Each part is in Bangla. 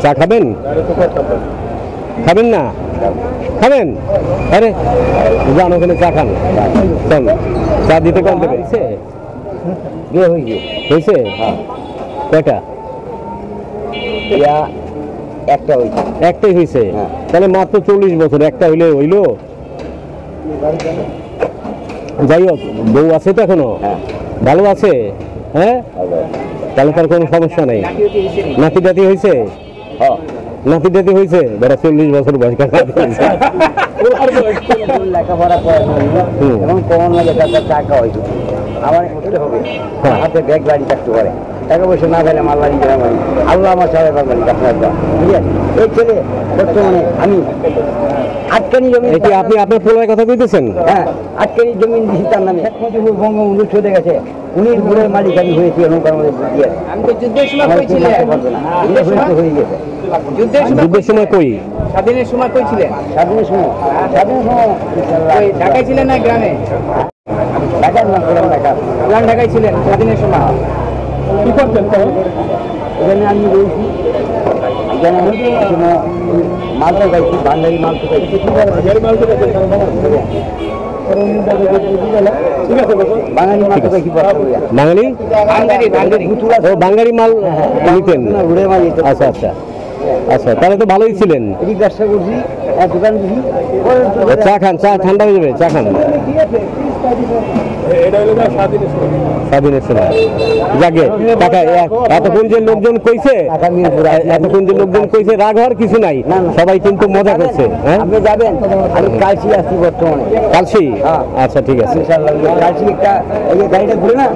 চা খাবেন? খাবেন না? খাবেন? আরে যান ওখানে চা খান। চল চা দিতে কম দেবে। হয়েছে কয়টা? একটাই হয়েছে। তাহলে মাত্র 40 বছর, একটা হইলে হইলো। যাই হোক, বউ আছে তো এখনো? ভালো আছে? হ্যাঁ, তাহলে তার কোনো সমস্যা নেই। নাতি টাতি হয়েছে? নাতি টাতি হয়েছে? বেড়া 40 বছর বয়স লেখাপড়া করে এবং কমন লাগে টাকা হয়তো আমার হবে হাতে ব্যাগ গাড়ি থাকতে পারে, টাকা পয়সা না পেলে আমার বাড়ি বাড়ি আল্লাহ আমার সবাই পারবেন আপনার বুঝলেন। এই ছেলে বর্তমানে আমি আটকানি জমি, এটি আপনি আপনার পোলার কথা বলতেছেন? হ্যাঁ, আটকানি জমি দিচ্ছি তার নামে। বঙ্গবন্ধু চলে গেছে, উনি ভুলের মালিক আমি হয়েছি। নৌকার মধ্যে আমি তো যুদ্ধের সময় হয়ে গেছে। যুদ্ধের সময় কই? স্বাধীনের সময় কই ছিলেন? স্বাধীনের সময় ঢাকায় ছিলেন না গ্রামে? ঢাকায় ছিলেন স্বাধীনের সময়। কি করতেন এখানে? আমি রয়েছি এখানে মাল তো গাইছি, বাঙালি মাল তো গাইছি। বাঙালি মাল নিতেন? আচ্ছা আচ্ছা আচ্ছা, তাহলে তো ভালোই ছিলেন। ব্যবসা করছি, দোকান দিছি। চা খান, চা ঠান্ডা হয়ে যাবে, চা খান। স্বাধীনের সময় যাকে টাকা এতক্ষণ যে লোকজন কইছে, এতক্ষণ যে লোকজন কইছে রাগ হওয়ার কিছু নাই, সবাই কিন্তু মজা করছে। হ্যাঁ, আপনি যাবেন? আমি কালসি আসছি বর্তমানে। কালসি? আচ্ছা ঠিক আছে। কালসি একটা এই যে গাড়িটা ঘুরে না,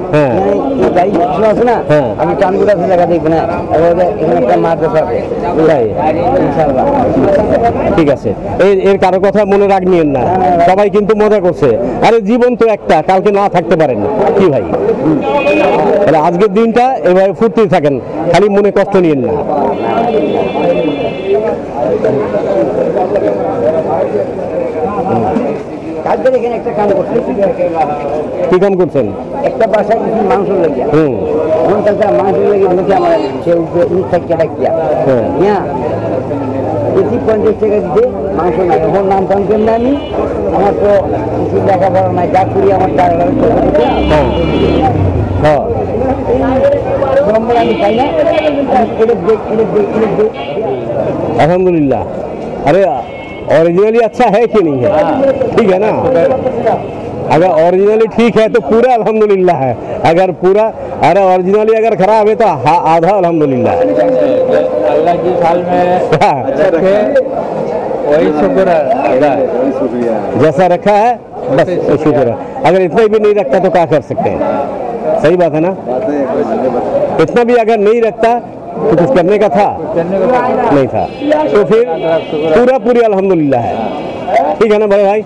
গাড়ি আছে না, আমি টানগুড়া জায়গা দেখবো না, এখানে একটা মাদ্রাসা আছে। ইনশাআল্লাহ ঠিক আছে। এর কারো কথা মনে রাগ নিয়েন না, সবাই কিন্তু মজা করছে। আরে জীবন তো একটা, কালকে না থাকতে পারেন কি ভাই? তাহলে আজকের দিনটা এভাবে ফুর্তি থাকেন, খালি মনে কষ্ট নিয়েন না। এখানে একটা কাম করছে। কি কাম করছেন? একটা বাসায় কিছু মাংস লেগে মাংস লেগে ঢুকে আমার সে ডাকিয়া 50 টাকা দিতে মাংস নাই। এখন নাম টাম কেন না, আমি আমার তো কিছু লেখাপড়া নাই, যা করি আমার আমি পাই না। अल्हम्दुलिल्लाह। अरे ओरिजिनली अच्छा है कि नहीं है? ठीक है ना? अगर ओरिजिनली ठीक है तो पूरा अल्हम्दुलिल्लाह है। अगर पूरा अरे ओरिजिनली अगर खराब है तो आधा अल्हम्दुलिल्लाह। अल्लाह की साल में अच्छा रखे, वही शुक्र है। जैसा रखा है बस शुक्र है। अगर इतना भी नहीं रखता तो क्या कर सकते हैं? सही बात है ना? इतना भी अगर नहीं रखता तो कुछ करने का था? नहीं था। तो फिर पूरा पूरी अल्हम्दुलिल्लाह है। ठीक है ना बड़े भाई?